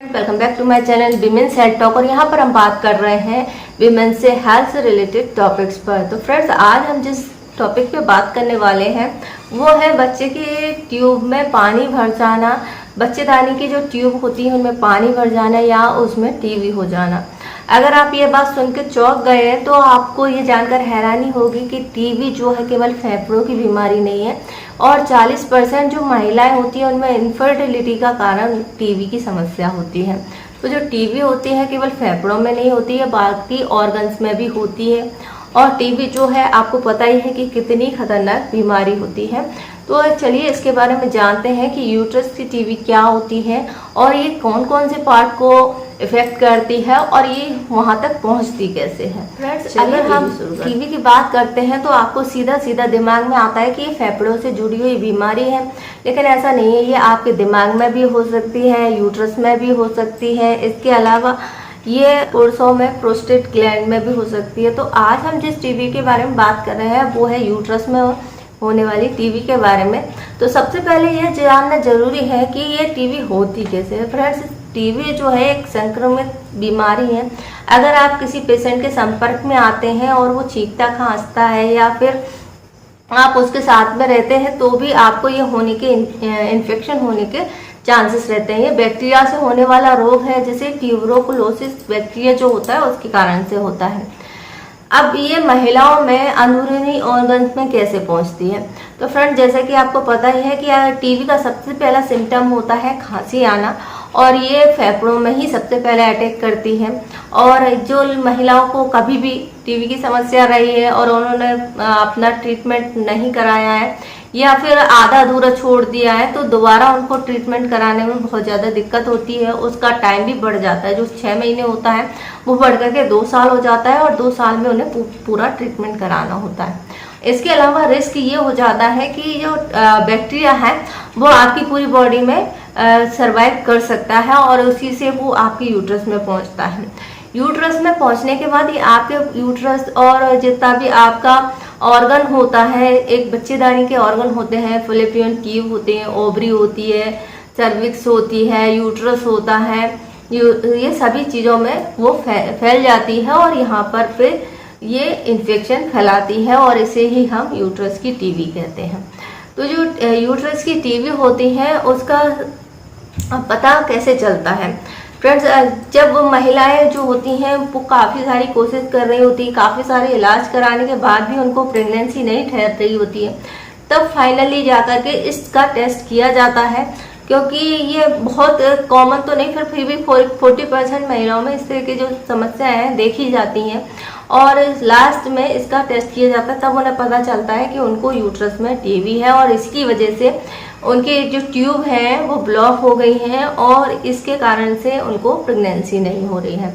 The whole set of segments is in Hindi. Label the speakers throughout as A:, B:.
A: Welcome back to my channel women's health talk. और यहाँ पर हम बात कर रहे हैं विमेंस से हेल्थ से रिलेटेड टॉपिक्स पर। तो फ्रेंड्स, आज हम जिस टॉपिक पे बात करने वाले हैं वो है बच्चे के ट्यूब में पानी भर जाना, बच्चेदानी की जो ट्यूब होती है उनमें पानी भर जाना या उसमें टीबी हो जाना। अगर आप ये बात सुन के चौंक गए हैं तो आपको ये जानकर हैरानी होगी कि टीबी जो है केवल फेफड़ों की बीमारी नहीं है और 40% जो महिलाएं होती हैं उनमें इनफर्टिलिटी का कारण टीबी की समस्या होती है। तो जो टीबी होती है केवल फेफड़ों में नहीं होती है, बाकी ऑर्गन्स में भी होती है। और टीबी जो है आपको पता ही है कि कितनी खतरनाक बीमारी होती है। तो चलिए इसके बारे में जानते हैं कि यूट्रस की टीबी क्या होती है और ये कौन कौन से पार्ट को इफेक्ट करती है और ये वहां तक पहुंचती कैसे है। फ्रेंड्स, अगर हम टीबी की बात करते हैं तो आपको सीधा सीधा दिमाग में आता है कि ये फेफड़ों से जुड़ी हुई बीमारी है, लेकिन ऐसा नहीं है। ये आपके दिमाग में भी हो सकती है, यूट्रस में भी हो सकती है, इसके अलावा ये पुरुषों में प्रोस्टेट ग्लैंड में भी हो सकती है। तो आज हम जिस टीबी के बारे में बात कर रहे हैं वो है यूट्रस में होने वाली टीबी के बारे में। तो सबसे पहले यह जानना जरूरी है कि ये टीबी होती कैसे है। फ्रेंड्स, टीबी जो है एक संक्रमित बीमारी है। अगर आप किसी पेशेंट के संपर्क में आते हैं और वो छींकता खांसता है या फिर आप उसके साथ में रहते हैं तो भी आपको ये होने के इन्फेक्शन होने के चांसेस रहते हैं। ये बैक्टीरिया से होने वाला रोग है जिसे ट्यूबरोकुलोसिस बैक्टीरिया जो होता है उसके कारण से होता है। अब ये महिलाओं में अंदरूनी ऑर्गन्स में कैसे पहुंचती है। तो फ्रेंड, जैसे कि आपको पता ही है कि टीबी का सबसे पहला सिम्टम होता है खांसी आना और ये फेफड़ों में ही सबसे पहले अटैक करती है। और जो महिलाओं को कभी भी टीबी की समस्या रही है और उन्होंने अपना ट्रीटमेंट नहीं कराया है या फिर आधा अधूरा छोड़ दिया है तो दोबारा उनको ट्रीटमेंट कराने में बहुत ज़्यादा दिक्कत होती है। उसका टाइम भी बढ़ जाता है, जो 6 महीने होता है वो बढ़ करके 2 साल हो जाता है और 2 साल में उन्हें पूरा ट्रीटमेंट कराना होता है। इसके अलावा रिस्क ये हो जाता है कि जो बैक्टीरिया है वो आपकी पूरी बॉडी में सरवाइव कर सकता है और उसी से वो आपके यूट्रस में पहुंचता है। यूट्रस में पहुंचने के बाद ये आपके यूट्रस और जितना भी आपका ऑर्गन होता है, एक बच्चेदानी के ऑर्गन होते हैं, फैलोपियन ट्यूब होते हैं, ओवरी होती है, सर्विक्स होती है, यूट्रस होता है, ये सभी चीज़ों में वो फैल जाती है और यहाँ पर फिर ये इन्फेक्शन फैलाती है और इसे ही हम यूट्रस की टीबी कहते हैं। तो जो यूट्रस की टीबी होती है उसका पता कैसे चलता है। फ्रेंड्स, जब महिलाएं जो होती हैं वो काफ़ी सारी कोशिश कर रही होती है, काफ़ी सारे इलाज कराने के बाद भी उनको प्रेगनेंसी नहीं ठहर रही होती है, तब फाइनली जाकर के इसका टेस्ट किया जाता है। क्योंकि ये बहुत कॉमन तो नहीं, फिर भी 40% महिलाओं में इस तरह की जो समस्याएं हैं देखी जाती हैं और लास्ट में इसका टेस्ट किया जाता है, तब उन्हें पता चलता है कि उनको यूट्रस में टीबी है और इसकी वजह से उनके जो ट्यूब हैं वो ब्लॉक हो गई हैं और इसके कारण से उनको प्रेगनेंसी नहीं हो रही है।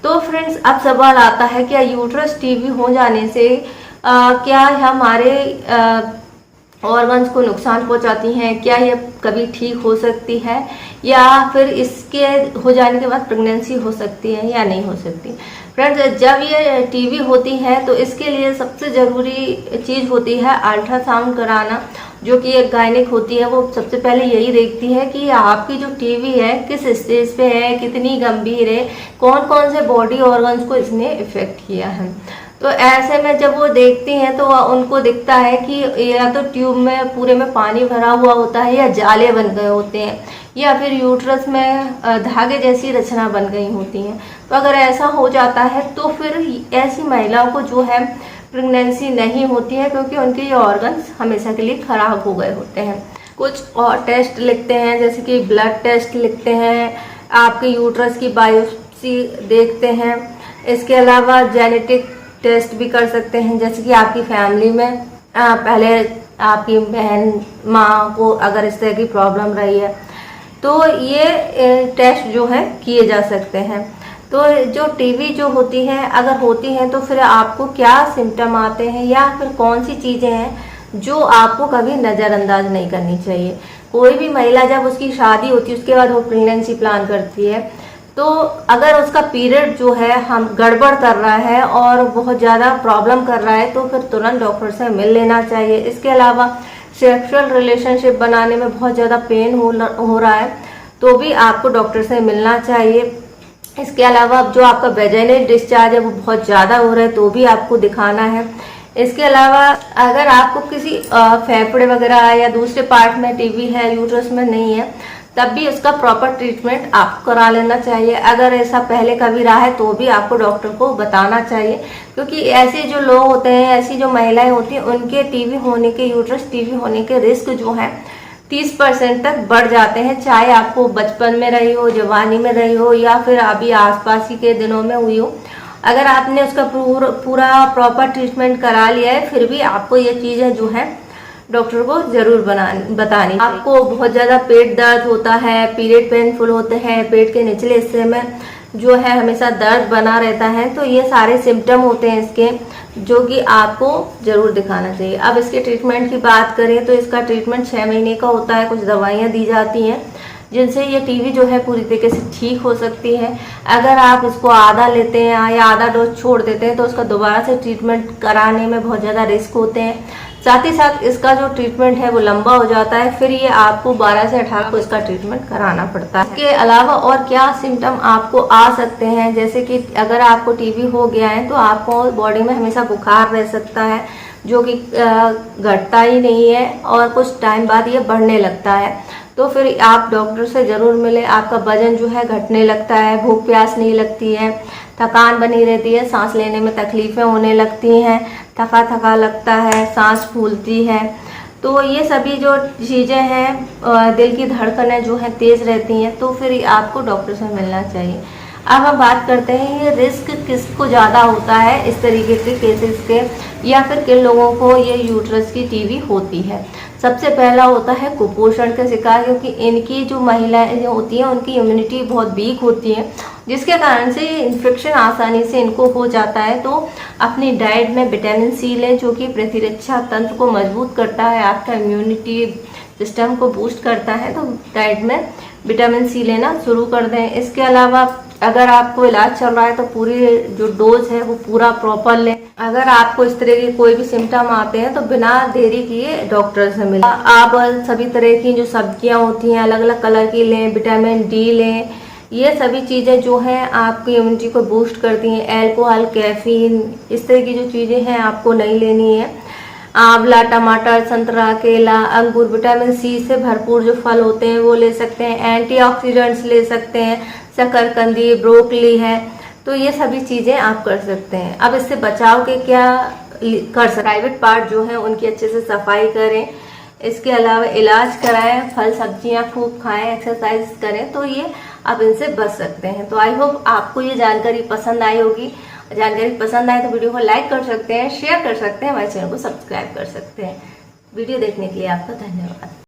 A: तो फ्रेंड्स, अब सवाल आता है क्या यूट्रस टीबी हो जाने से क्या हमारे ऑर्गन्स को नुकसान पहुंचाती हैं, क्या ये कभी ठीक हो सकती है या फिर इसके हो जाने के बाद प्रेगनेंसी हो सकती है या नहीं हो सकती। फ्रेंड्स, जब ये टीबी होती है तो इसके लिए सबसे ज़रूरी चीज़ होती है अल्ट्रासाउंड कराना, जो कि एक गायनिक होती है। वो सबसे पहले यही देखती है कि आपकी जो टीबी है किस स्टेज पे है, कितनी गंभीर है, कौन कौन से बॉडी ऑर्गन्स को इसने इफेक्ट किया है। तो ऐसे में जब वो देखती हैं तो उनको दिखता है कि या तो ट्यूब में पूरे में पानी भरा हुआ होता है या जाले बन गए होते हैं या फिर यूट्रस में धागे जैसी रचना बन गई होती हैं। तो अगर ऐसा हो जाता है तो फिर ऐसी महिलाओं को जो है प्रेगनेंसी नहीं होती है, क्योंकि उनके ये ऑर्गन्स हमेशा के लिए खराब हो गए होते हैं। कुछ और टेस्ट लिखते हैं, जैसे कि ब्लड टेस्ट लिखते हैं, आपके यूट्रस की बायोप्सी देखते हैं। इसके अलावा जेनेटिक टेस्ट भी कर सकते हैं, जैसे कि आपकी फैमिली में पहले आपकी बहन माँ को अगर इस तरह की प्रॉब्लम रही है तो ये टेस्ट जो है किए जा सकते हैं। तो जो टीबी जो होती है अगर होती है तो फिर आपको क्या सिम्टम आते हैं या फिर कौन सी चीज़ें हैं जो आपको कभी नज़रअंदाज नहीं करनी चाहिए। कोई भी महिला जब उसकी शादी होती है उसके बाद वो प्रेगनेंसी प्लान करती है, तो अगर उसका पीरियड जो है हम गड़बड़ कर रहा है और बहुत ज़्यादा प्रॉब्लम कर रहा है तो फिर तुरंत डॉक्टर से मिल लेना चाहिए। इसके अलावा सेक्सुअल रिलेशनशिप बनाने में बहुत ज़्यादा पेन हो रहा है तो भी आपको डॉक्टर से मिलना चाहिए। इसके अलावा जो आपका वेजाइनल डिस्चार्ज है वो बहुत ज़्यादा हो रहा है तो भी आपको दिखाना है। इसके अलावा अगर आपको किसी फेफड़े वगैरह या दूसरे पार्ट में टीबी है, यूट्रस में नहीं है, तब भी उसका प्रॉपर ट्रीटमेंट आपको करा लेना चाहिए। अगर ऐसा पहले कभी रहा है तो भी आपको डॉक्टर को बताना चाहिए, क्योंकि ऐसे जो लोग होते हैं, ऐसी जो महिलाएं होती हैं, उनके टीबी होने के, यूट्रस टीबी होने के रिस्क जो है 30% तक बढ़ जाते हैं। चाहे आपको बचपन में रही हो, जवानी में रही हो, या फिर अभी आसपास ही के दिनों में हुई हो। अगर आपने उसका पूरा प्रॉपर ट्रीटमेंट करा लिया है, फिर भी आपको ये चीज़ें जो है डॉक्टर को जरूर बतानी। आपको बहुत ज़्यादा पेट दर्द होता है, पीरियड पेनफुल होते हैं, पेट के निचले हिस्से में जो है हमेशा दर्द बना रहता है, तो ये सारे सिम्टम होते हैं इसके, जो कि आपको जरूर दिखाना चाहिए। अब इसके ट्रीटमेंट की बात करें तो इसका ट्रीटमेंट 6 महीने का होता है। कुछ दवाइयाँ दी जाती हैं जिनसे ये टीबी जो है पूरी तरीके से ठीक हो सकती है। अगर आप इसको आधा लेते हैं या आधा डोज छोड़ देते हैं तो उसका दोबारा से ट्रीटमेंट कराने में बहुत ज़्यादा रिस्क होते हैं। साथ ही साथ इसका जो ट्रीटमेंट है वो लंबा हो जाता है, फिर ये आपको 12 से 18 को इसका ट्रीटमेंट कराना पड़ता है। इसके अलावा और क्या सिम्टम आपको आ सकते हैं, जैसे कि अगर आपको टीबी हो गया है तो आपको बॉडी में हमेशा बुखार रह सकता है, जो कि घटता ही नहीं है और कुछ टाइम बाद ये बढ़ने लगता है। तो फिर आप डॉक्टर से ज़रूर मिलें। आपका वजन जो है घटने लगता है, भूख प्यास नहीं लगती है, थकान बनी रहती है, सांस लेने में तकलीफ़ें होने लगती हैं, थका थका लगता है, सांस फूलती है। तो ये सभी जो चीज़ें हैं, दिल की धड़कनें जो हैं तेज़ रहती हैं, तो फिर आपको डॉक्टर से मिलना चाहिए। अब हम बात करते हैं ये रिस्क किसको ज़्यादा होता है इस तरीके के केसेस के, या फिर किन लोगों को ये यूट्रस की टीबी होती है। सबसे पहला होता है कुपोषण का शिकार, क्योंकि इनकी जो महिलाएं होती हैं उनकी इम्यूनिटी बहुत वीक होती है, जिसके कारण से इन्फेक्शन आसानी से इनको हो जाता है। तो अपनी डाइट में विटामिन सी लें, जो कि प्रतिरक्षा तंत्र को मजबूत करता है, आपका इम्यूनिटी सिस्टम को बूस्ट करता है। तो डाइट में विटामिन सी लेना शुरू कर दें। इसके अलावा अगर आपको इलाज चल रहा है तो पूरी जो डोज है वो पूरा प्रॉपर लें। अगर आपको इस तरह के कोई भी सिम्टम आते हैं तो बिना देरी किए डॉक्टर से मिलें। आप सभी तरह की जो सब्जियां होती हैं अलग अलग कलर की लें, विटामिन डी लें। ये सभी चीज़ें जो हैं आपकी इम्यूनिटी को बूस्ट करती हैं। अल्कोहल, कैफीन, इस तरह की जो चीज़ें हैं आपको नहीं लेनी है। आंवला, टमाटर, संतरा, केला, अंगूर, विटामिन सी से भरपूर जो फल होते हैं वो ले सकते हैं। एंटीऑक्सीडेंट्स ले सकते हैं, शकरकंदी, ब्रोकली है, तो ये सभी चीज़ें आप कर सकते हैं। अब इससे बचाव के क्या कर सकते, प्राइवेट पार्ट जो है उनकी अच्छे से सफाई करें। इसके अलावा इलाज कराएं, फल सब्जियां खूब खाएं, एक्सरसाइज करें, तो ये आप इनसे बच सकते हैं। तो आई होप आपको ये जानकारी पसंद आई होगी। जानकारी पसंद आए तो वीडियो को लाइक कर सकते हैं, शेयर कर सकते हैं, हमारे चैनल को सब्सक्राइब कर सकते हैं। वीडियो देखने के लिए आपका धन्यवाद।